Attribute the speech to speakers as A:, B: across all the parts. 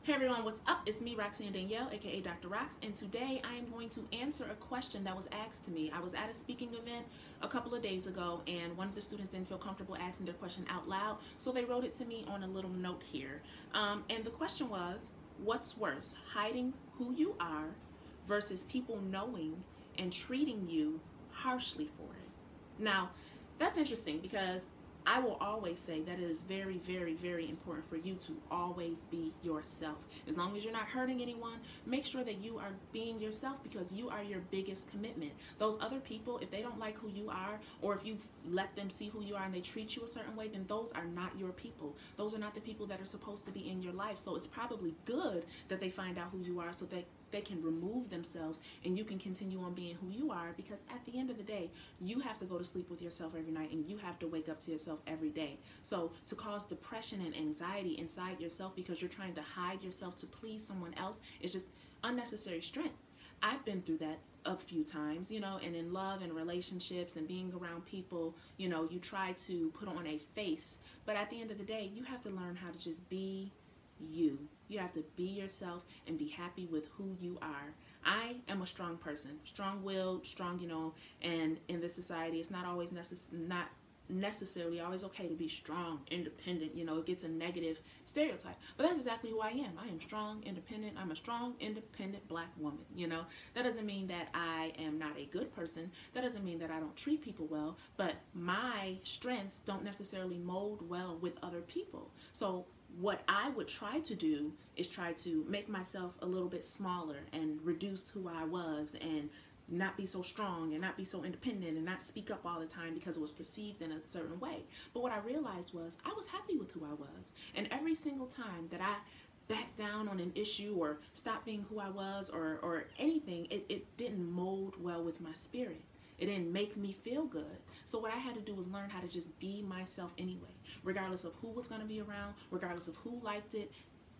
A: Hey everyone, what's up? It's me, Roxanne Danielle, aka Dr. Rox, and today I am going to answer a question that was asked to me. I was at a speaking event a couple of days ago, and one of the students didn't feel comfortable asking their question out loud, so they wrote it to me on a little note here. And the question was, what's worse, hiding who you are versus people knowing and treating you harshly for it? Now, that's interesting because I will always say that it is very, very, very important for you to always be yourself. As long as you're not hurting anyone, make sure that you are being yourself because you are your biggest commitment. Those other people, if they don't like who you are, or if you let them see who you are and they treat you a certain way, then those are not your people. Those are not the people that are supposed to be in your life. So it's probably good that they find out who you are so that they can remove themselves and you can continue on being who you are, because at the end of the day, you have to go to sleep with yourself every night and you have to wake up to yourself every day. So to cause depression and anxiety inside yourself because you're trying to hide yourself to please someone else is just unnecessary strength. I've been through that a few times, and in love and relationships and being around people, you try to put on a face, but at the end of the day, you have to learn how to just be you. You have to be yourself and be happy with who you are. I am a strong person, strong-willed, strong, and in this society, it's not always not necessarily always okay to be strong, independent. It gets a negative stereotype. But that's exactly who I am. I am strong, independent. I'm a strong, independent black woman. That doesn't mean that I am not a good person. That doesn't mean that I don't treat people well. But my strengths don't necessarily mold well with other people. So what I would try to do is try to make myself a little bit smaller and reduce who I was and not be so strong and not be so independent and not speak up all the time because it was perceived in a certain way. But what I realized was I was happy with who I was. And every single time that I backed down on an issue or stopped being who I was or anything, it didn't mold well with my spirit. It didn't make me feel good. So what I had to do was learn how to just be myself anyway, regardless of who was going to be around, regardless of who liked it,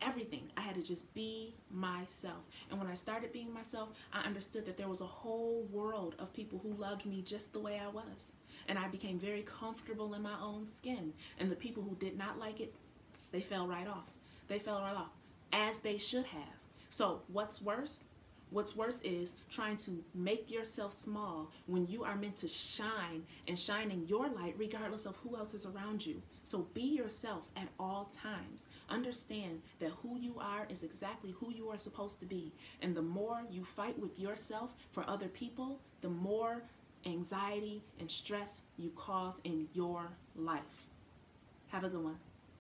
A: everything. I had to just be myself. And when I started being myself, I understood that there was a whole world of people who loved me just the way I was. And I became very comfortable in my own skin. And the people who did not like it, they fell right off. They fell right off, as they should have. So what's worse? What's worse is trying to make yourself small when you are meant to shine and shining your light regardless of who else is around you. So be yourself at all times. Understand that who you are is exactly who you are supposed to be. And the more you fight with yourself for other people, the more anxiety and stress you cause in your life. Have a good one.